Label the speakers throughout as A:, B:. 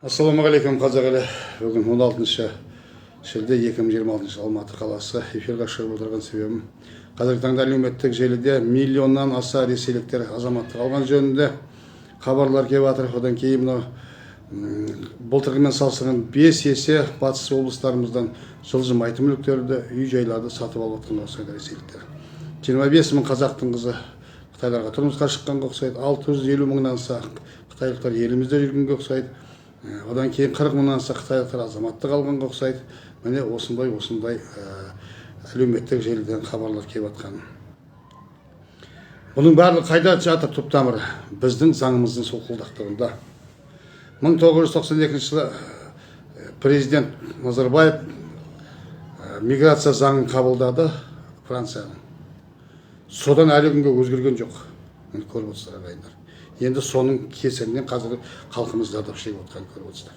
A: Ассалаумағалейкум қазақ елі. Бүгін 16 шілде 2026 Алматы қаласы эфирға шығып отырған себебім қазіргі таңда әлеуметтік желіде миллионнан аса ресейліктер азаматтық алған жөнінде хабарлар келіп жатыр. Одан кейін мынау былтырғымен салыстырғанда 5 есе батыс облыстарымыздан жылжымайтын мүліктерді, үй-жайларды сатып алып жатқан осылай ресейліктер. 25 мың қазақтың қызы Қытайларға тұрмысқа шыққанға ұқсайды. 650 мыңнан аса қытайлықтар елімізде жүргенге ұқсайды. Одан кейін 40 мыңнан аса қытайлықтар азаматтық алғанға ұқсайды. Міне осындай әлеуметтік желіден хабарлар келіп жатқан. Бұның барлығы қайда жатыр түп тамыры? Біздің заңымыздың солқылдақтығында. 1992 жылы президент Назарбаев миграция заңын қабылдады Францияның. Содан әлі күнге өзгерген жоқ. Міне көріп отырсыздар ағайындар. Енді соның кесірінен қазір халқымыз зардап шегіп отқанын көріп отырсыздар.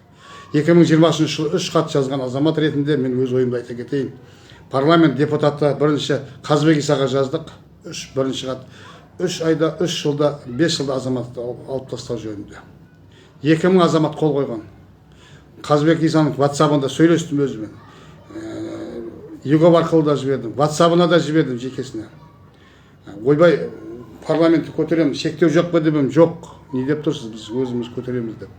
A: 2020 жылы 3 хат жазған азамат ретінде мен өз ойымды айта кетейін. Парламент депутаты бірінші Қазбек Исаға жаздық. Бірінші хат 3 жылда 5 жылда азаматты алып тастау жөнінде. 2000 азамат қол қойған. Қазбек Исаның WhatsApp-ында сөйлестім өзімен. Югов арқылы да жібердім. WhatsApp-ына да жібердім жекесіне. Ойбай парламентті көтереміз, шектеу жоқ па дебім, жоқ. Не деп тұрсыз, біз өзіміз көтереміз деп.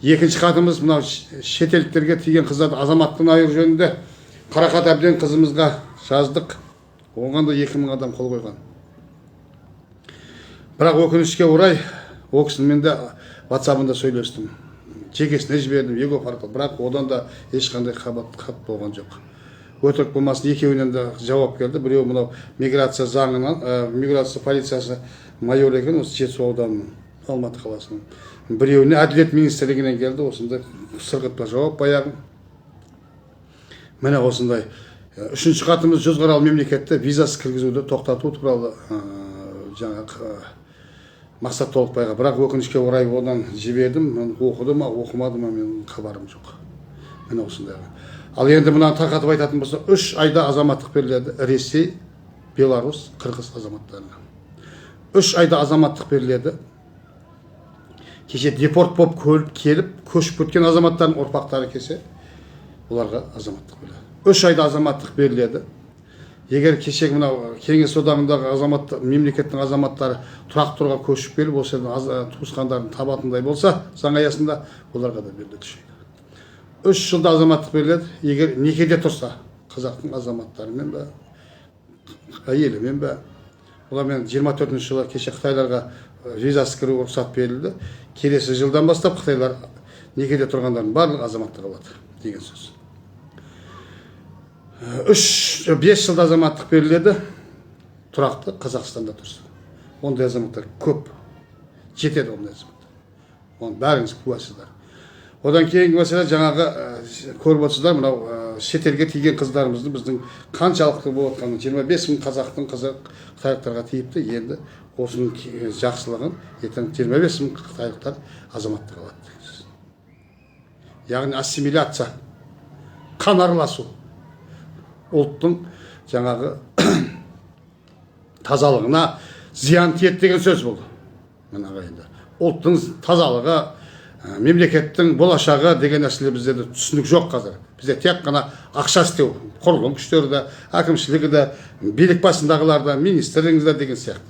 A: Екінші хатымыз мынау шетелдіктерге тиген қыздарды азаматтығын айыру жөнінде Қарақат Әбден қызымызға жаздық. Оған да 2000 адам қол қойған. Бірақ өкінішке орай, ол кісімен де WhatsApp-ында сөйлестім. Жекесіне жібердім, Егов арқылы. Бірақ одан да ешқандай хат болған жоқ. Өтірік болмасын, екеуінен де жауап келді. Біреу мынау миграция заңынан, миграция полициясы майор екен, осы Жетісу ауданының, Алматы қаласының. Біреуіне әділет министрлігінен келді, осындай сырғытпа жауап баяғын. Міне осындай. Үшінші хатымыз Жүзқарал мемлекетті визасыз кіргізуді тоқтату туралы жаңағы мақсат Толықбайға. Бірақ өкінішке орай одан жібердім, мен оқыды ма, оқымады ма, мен хабарым жоқ. Міне осындай. Ал енді мұнан тарқатып айтатын болса, 3 айда азаматтық беріледі. Ресей, Беларусь, Қырғыз азаматтарына. 3 айда азаматтық беріледі. Кеше депорт болып келіп, көшіп кеткен азаматтардың ұрпақтары кесе, оларға азаматтық беріледі. 3 айда азаматтық беріледі. Егер кешегі мынау Кеңес одағындағы мемлекеттің азаматтары тұрақты тұруға көшіп келіп, осы туысқандарын табатындай болса, заң аясында оларға да беріледі. 3 жылда азаматтық беріледі. Егер некеде тұрса, қазақтың азаматтарымен бе, әйелімен бе. Олармен 24 жылы кеше Қытайларға визасыз кіру рұқсат берілді. Келесі жылдан бастап Қытайлар некеде тұрғандардың барлығы азаматтық алады деген сөз. 5 жылда азаматтық беріледі. Тұрақты Қазақстанда тұрса. Ондай азаматтар көп. Жетеді ондай азаматтар. Оның бәріңіз куәсіздер. Одан кейінгі мәселе жаңағы көріп отырсыздар, мынау шетелге тиген қыздарымызды біздің қаншалықты болып отқанын. 25 мың қазақтың қызы қытайлықтарға тиіпті. Енді осының жақсылығын ертең 25 мың қытайлықтар азаматтық алады. Яғни ассимиляция, қан араласу, ұлттың жаңағы тазалығына зиян тиеді деген сөз болды. Мына ағайындар. Ұлттың тазалығы, мемлекеттің болашағы деген нәрселер бізде түсінік жоқ қазір. Бізде тек қана ақша істеу, құрылым күштері де, әкімшілігі де, билік басындағылар да, министрлігіңіз де деген сияқты.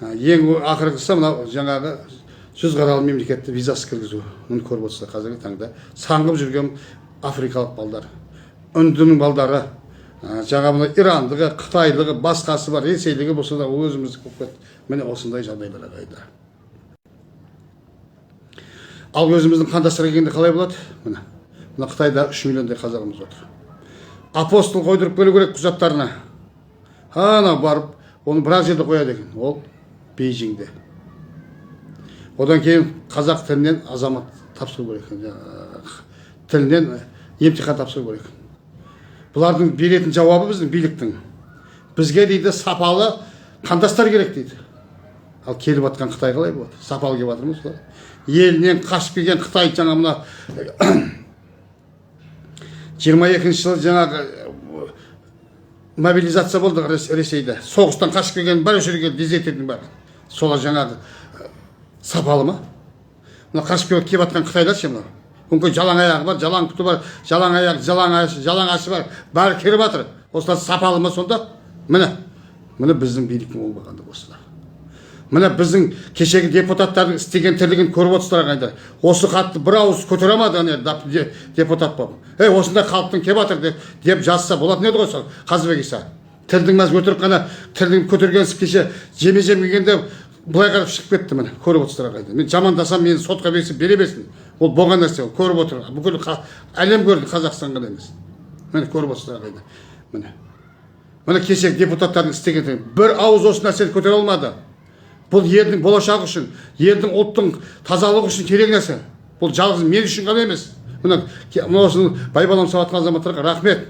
A: Ең ақырғысы мынау жаңағы Жүзқарал мемлекетті визасыз кіргізу. Мұны көріп отырсыздар қазіргі таңда. Саңғып жүрген африкалық балдар, үндінің балдары, жаңағы ирандығы, қытайлығы, басқасы бар, ресейлігі болса да өзімізді көп кетті. Міне осындай жағдайлар ағайындар. Ал өзіміздің қандастарға келгенде қалай болады? Мына Қытайда 3 миллиондай қазағымыз отыр. Апостол қойдырып келу керек құжаттарына. Ана барып, оны бірақ жерде қояды екен. Ол Бейжіңде. Одан кейін қазақ тілінен азамат тапсыру керек екен. Тілінен емтихан тапсыру керек. Бұлардың беретін жауабы біздің биліктің. Бізге дейді сапалы қандастар керек дейді. Ал келіп жатқан Қытай қалай болады? Сапалы келіп жатырмыз ба? Елінен қашып келген Қытай жаңа мына 22 жылы жаңағы мобилизация болды Ресейде. Соғыстан қашып келген бар жерге дезертирдің бар. Солар жаңағы сапалы ма? Мына қашып келіп жатқан Қытайлар ше мына Мүмкін жалаң аяғы бар, жалаң құты бар, жалаң аяқ, жалаң ашы бар. Бәрі келіп жатыр. Осылар сапалы ма сонда? Міне біздің биліктің ол бағанда осылар. Міне біздің кешегі депутаттардың істеген тірлігін көріп отырсыздар ағайындар. Осы хатты бір ауыз көтере алмады депутат болып. Осындай халықтың келіп жатыр деп жазса болатын еді ғой сол Қазыбек Иса. Тілдің мәз өтірік қана тілдің көтергенсіп кеше жеме келгенде былай қарап шығып кетті. Міне көріп отырсыздар ағайындар. Мен жамандасам мені сотқа берсе бере берсін. Ол болған нәрсе, ол көріп отыр. Бүкіл әлем көрді, Қазақстан ғана емес. Міне көріп отырсыздар ағайындар. Міне кешегі депутаттардың істеген бір ауыз осы нәрсені көтере алмады. Бұл елдің болашағы үшін, елдің ұлттың тазалығы үшін керек нәрсе. Бұл жалғыз мен үшін ғана емес. Міне осының байбалам сауатқан азаматтарға рахмет.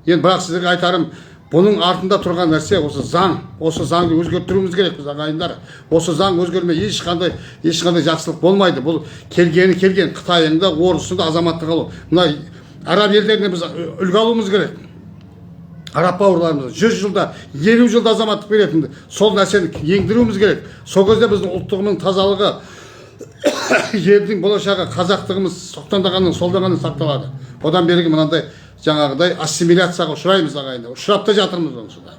A: Енді бірақ сіздерге айтарым, бұның артында тұрған нәрсе осы заң. Осы заңды өзгертуіміз керек біз ағайындар. Осы заң өзгермей ешқандай жақсылық болмайды. Бұл келген Қытайында, орысында азаматтық алу. Мына араб елдеріне біз үлгі алуымыз керек. Араб бауырларымыз 100 жылда, 50 жылда азаматтық беретін. Сол нәрсені еңдіруіміз керек. Сол кезде біздің ұлттығымның тазалығы, елдің болашағы, қазақтығымыз соқтандағанның, солдағанның сақталады. Одан бергі мынандай жаңағыдай ассимиляцияға ұшыраймыз ағайындар. Ұшырап та жатырмыз оның суда.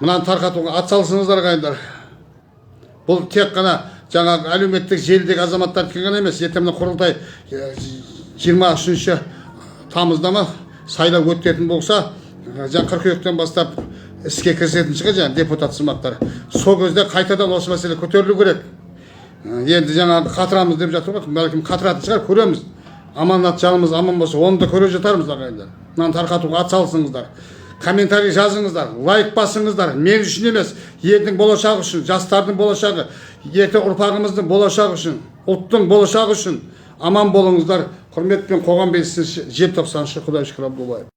A: Мынаны тарқатуға атсалысыңыздар ағайындар. Бұл тек қана жаңағы әлеуметтік желідегі азаматтар ғана емес. Ертең құрылтай 23 тамызда ма сайлау өтетін болса, қыркүйектен бастап іске кірісетін шығар депутат сымақтар. Сол кезде қайтадан осы мәселе көтерілу керек. Енді жаңағы қатырамыз деп жатыр ғой, бәлкім қатыратын шығар, көреміз. Аманат жанымыз аман болса, оны да көре жатармыз ағайындар. Мынаны тарқатуға атсалысыңыздар. Комментарий жазыңыздар, лайк басыңыздар. Мен үшін емес, елдің болашағы үшін, жастардың болашағы, ертең ұрпағымыздың болашағы үшін, ұлттың болашағы үшін аман болыңыздар. Құрметпен қоғам белсендісі желтоқсаншы Құдай шүкір Абдуллаев.